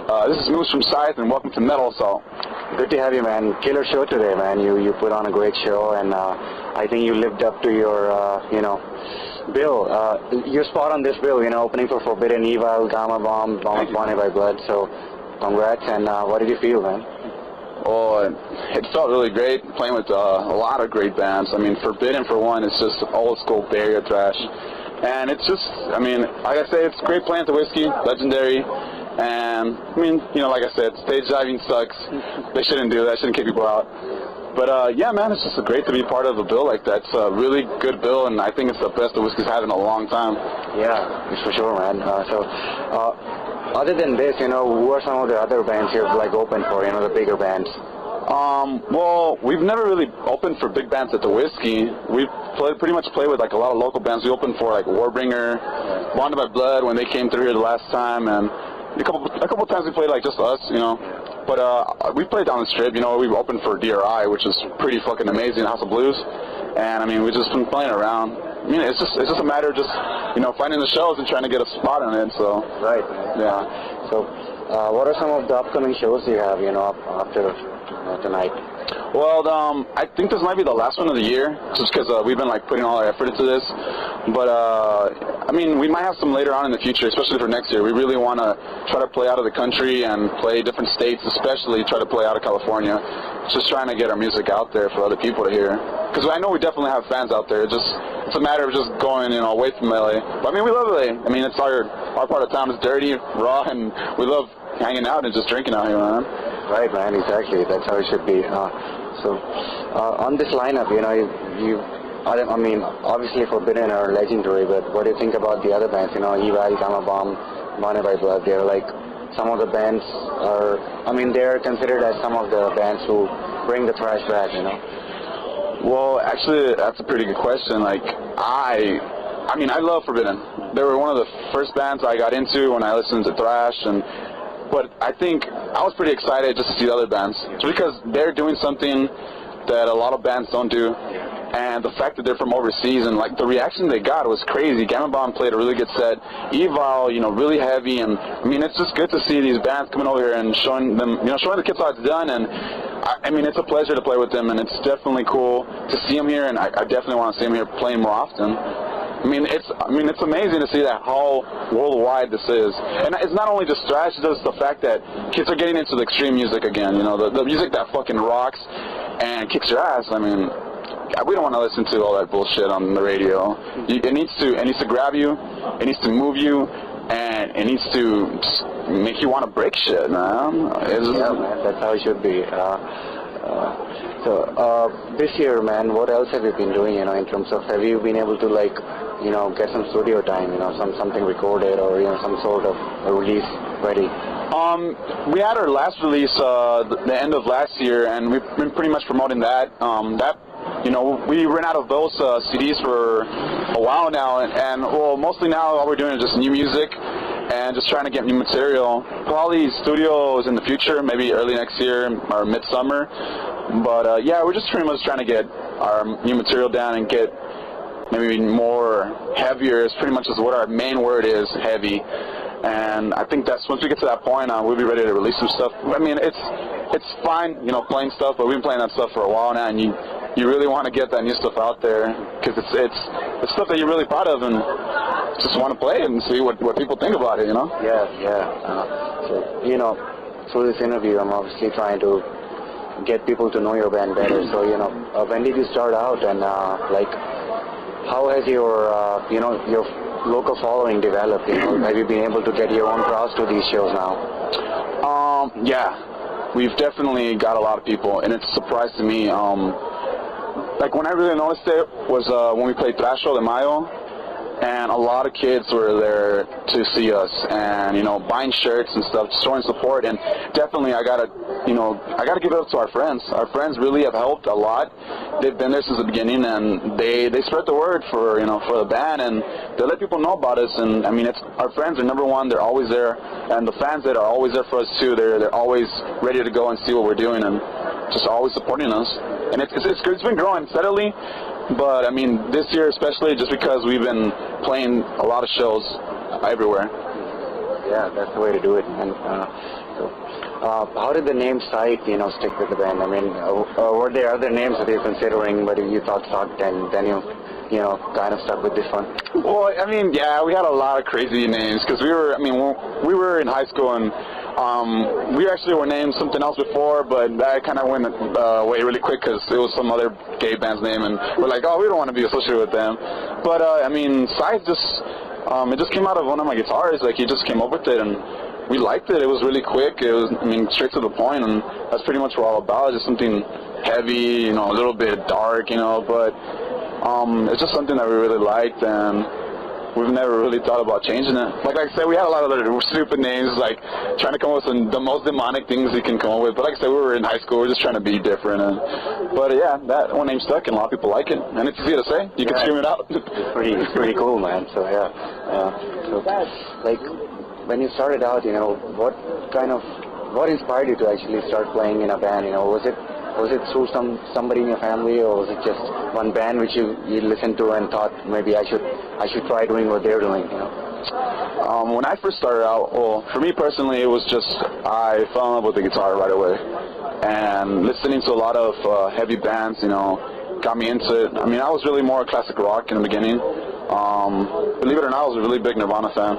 This is Moose from Scythe, and welcome to Metal Assault. Good to have you, man. Killer show today, man. You put on a great show, and I think you lived up to your, bill. Your spot on this bill, opening for Forbidden Evil, Gamma Bomb, Bonded by Blood. So, congrats, and what did you feel, man? Oh, it felt really great playing with a lot of great bands. I mean, Forbidden, for one, is just old school barrier thrash. And it's just, I mean, like I say, it's great playing at the Whisky, legendary. And, I mean, like I said, stage diving sucks. They shouldn't do that, shouldn't kick people out. But, yeah, man, it's just great to be part of a bill like that. It's a really good bill, and I think it's the best the Whisky's had in a long time. Yeah, it's for sure, man. Other than this, who are some of the other bands you've, opened for, the bigger bands? Well, we've never really opened for big bands at the Whisky. We've pretty much played with, a lot of local bands. We opened for, Warbringer, Bonded by Blood when they came through here the last time, and a couple times we played just us, But we played down the strip, we opened for DRI, which is pretty fucking amazing, House of Blues. And I mean, we've just been playing around. I mean, it's just a matter of just, finding the shows and trying to get a spot on it, so. Right. Yeah. So, what are some of the upcoming shows you have, after tonight? Well, I think this might be the last one of the year, just because we've been putting all our effort into this. But I mean, we might have some later on in the future, especially for next year. We really want to try to play out of the country and play different states, especially try to play out of California. Just trying to get our music out there for other people to hear. Because I know we definitely have fans out there. It's a matter of just going, away from LA. But I mean, we love LA. I mean, it's our part of town is dirty, raw, and we love hanging out and just drinking out here, man. Right, man, exactly. That's how it should be. So, on this lineup, I mean, obviously Forbidden are legendary, but what do you think about the other bands? Evil, Gamma Bomb, Bonded by Blood. They're some of the bands are, I mean, they're considered as some of the bands who bring the thrash back, Well, actually, that's a pretty good question. I mean, I love Forbidden. They were one of the first bands I got into when I listened to thrash, but I think I was pretty excited just to see the other bands, just because they're doing something that a lot of bands don't do, and the fact that they're from overseas and the reaction they got was crazy. Gamma Bomb played a really good set. Evil, really heavy, and I mean, it's just good to see these bands coming over here and showing them, showing the kids how it's done, and I mean, it's a pleasure to play with them, and it's definitely cool to see them here, and I definitely want to see them here playing more often. I mean, it's amazing to see that how worldwide this is, and it's not only just thrash, it's just the fact that kids are getting into the extreme music again. The music that fucking rocks and kicks your ass. I mean, we don't want to listen to all that bullshit on the radio. It needs to grab you, it needs to move you, and it needs to just make you want to break shit, man. Yeah, man, that's how it should be. So this year, man, what else have you been doing, in terms of, have you been able to, get some studio time, something recorded or, some sort of a release ready? We had our last release the end of last year, and we've been pretty much promoting that. We ran out of those CDs for a while now, and well, mostly now all we're doing is just new music and just trying to get new material. Probably studios in the future, maybe early next year or midsummer. But yeah, we're just pretty much trying to get our new material down and get maybe more heavier. It's pretty much just what our main word is, heavy. And I think that's once we get to that point, we'll be ready to release some stuff. I mean, it's fine, playing stuff, but we've been playing that stuff for a while now, and you really want to get that new stuff out there because it's stuff that you're really proud of and just want to play it and see what people think about it, Yeah. So, through this interview, I'm obviously trying to get people to know your band better. So, when did you start out, and how has your your local following developed? Have you been able to get your own crowds to these shows now? Yeah, we've definitely got a lot of people, and it's a surprise to me. When I really noticed it was when we played Trash Show de Mayo, and a lot of kids were there to see us, and buying shirts and stuff, showing support. And definitely I gotta give it up to our friends. Our friends really have helped a lot. They've been there since the beginning, and they spread the word for for the band, and they let people know about us. And I mean, our friends are number one. They're always there, and the fans that are always there for us too. They're always ready to go and see what we're doing, and just always supporting us. And it's been growing steadily. But I mean, this year especially, just because we've been playing a lot of shows everywhere. yeah, that's the way to do it. And how did the name Scythe, stick with the band? I mean, were there other names that you're considering, but you thought sucked, and then kind of stuck with this one? Well, I mean, yeah, we had a lot of crazy names because we were in high school and we actually were named something else before, but that kind of went away really quick because it was some other gay band's name, and we're like, oh, we don't want to be associated with them. But I mean, Scythe it just came out of one of my guitars. Like, he just came up with it, and we liked it. It was really quick. It was, I mean, straight to the point, and that's pretty much what we're all about. Just something heavy, a little bit dark, but it's just something that we really liked, and we've never really thought about changing it. Like I said, we had a lot of other stupid names, like trying to come up with the most demonic things you can come up with. But like I said, we were in high school. We were just trying to be different. But yeah, that one name stuck, and a lot of people like it. And it's easy to say. You can scream it out. It's pretty cool, man. So yeah. So like, when you started out, what inspired you to actually start playing in a band? Was it through somebody in your family, or was it just one band which you listened to and thought maybe I should try doing what they're doing? When I first started out, well, for me personally, it was just I fell in love with the guitar right away, and listening to a lot of heavy bands, got me into it. I mean, I was really more classic rock in the beginning. Believe it or not, I was a really big Nirvana fan,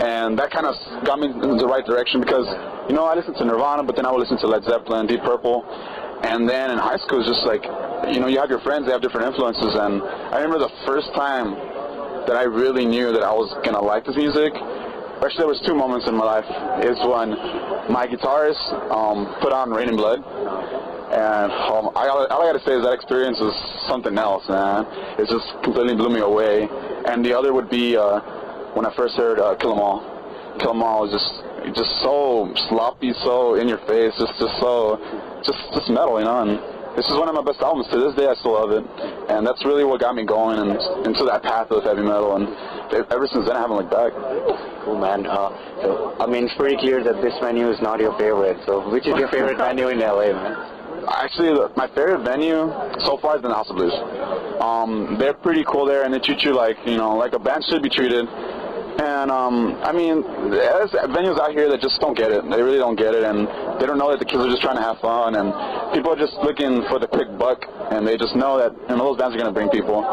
and that kind of got me in the right direction because, I listened to Nirvana, but then I would listen to Led Zeppelin, Deep Purple, and then in high school, it's just like, you have your friends, they have different influences, and I remember the first time that I really knew that I was going to like this music. Actually, there was two moments in my life. It's when my guitarist put on Rain in Blood, and all I gotta say is that experience was something else, man. It just completely blew me away. And the other would be when I first heard Kill 'Em All. Kill 'Em All was just so sloppy, so in your face, just metal, and this is one of my best albums. To this day, I still love it, and that's really what got me going and into that path of heavy metal. And ever since then, I haven't looked back. Cool, man. So I mean, it's pretty clear that this venue is not your favorite. So, which is your favorite venue in LA, man? Actually, my favorite venue so far has been the House of Blues. They're pretty cool there, and they treat you like a band should be treated. And I mean, there's venues out here that just don't get it. They really don't get it, and they don't know that the kids are just trying to have fun, and people are just looking for the quick buck, and they just know that those bands are going to bring people.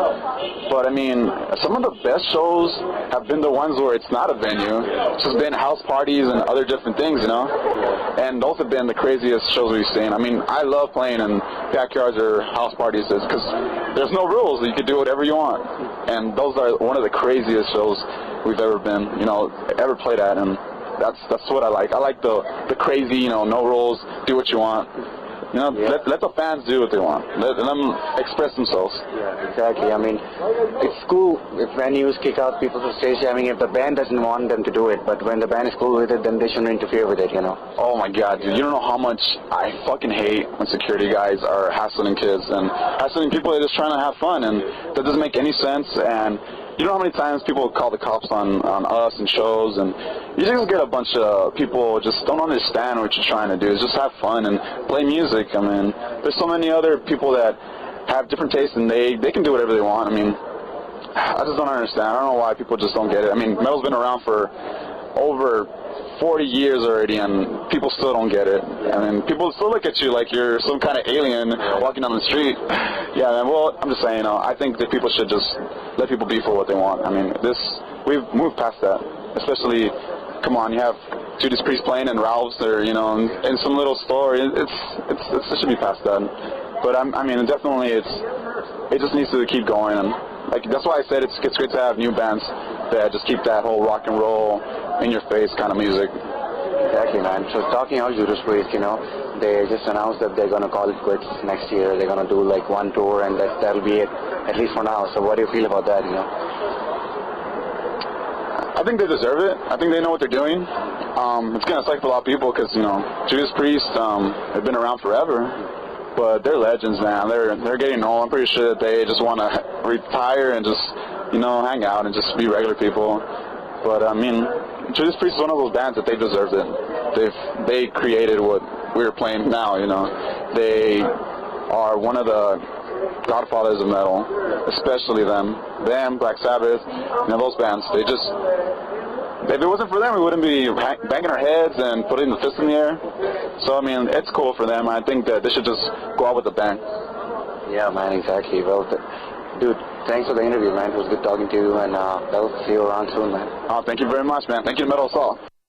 But I mean, some of the best shows have been the ones where it's not a venue. It's just been house parties and other different things, and those have been the craziest shows we've seen. I mean, I love playing in backyards or house parties because there's no rules. You can do whatever you want, and those are one of the craziest shows we've ever been, ever played at, and that's what I like. I like the crazy, no rules, do what you want. Let the fans do what they want. Let them express themselves. Yeah, exactly. I mean, it's cool if venues kick out people from stage jamming if the band doesn't want them to do it, but when the band is cool with it, then they shouldn't interfere with it, Oh my God, dude, you don't know how much I fucking hate when security guys are hassling kids and hassling people that are just trying to have fun, and that doesn't make any sense. And you know how many times people call the cops on us and shows, and you just get a bunch of people just don't understand what you're trying to do. It's just have fun and play music. I mean, there's so many other people that have different tastes, and they can do whatever they want. I mean, I just don't understand. I don't know why people just don't get it. I mean, metal's been around for over 40 years already, and people still don't get it. I mean, people still look at you like you're some kind of alien walking down the street. Yeah, man, well, I'm just saying, I think that people should just let people be for what they want. I mean, we've moved past that. Especially, come on, you have Judas Priest playing in Ralph's or, in some little store. It should be past that. But I mean, definitely, it just needs to keep going, and that's why I said it's great to have new bands that just keep that whole rock and roll in your face kind of music. Exactly, man. So talking about Judas Priest, they just announced that they're going to call it quits next year. They're going to do like one tour, and that'll be it, at least for now. So what do you feel about that, I think they deserve it. I think they know what they're doing. It's going to suck for a lot of people because, Judas Priest have been around forever. But they're legends, man. They're getting old. I'm pretty sure that they just want to retire and just, hang out and just be regular people. But I mean, Judas Priest is one of those bands that they deserved it. They created what we're playing now. They are one of the godfathers of metal, especially them, Black Sabbath, those bands. if it wasn't for them, we wouldn't be banging our heads and putting the fist in the air. So, I mean, it's cool for them. I think that they should just go out with a bang. Yeah, man, exactly. Well, dude, thanks for the interview, man. It was good talking to you, and I'll see you around soon, man. Oh, thank you very much, man. Thank you, Metal Assault.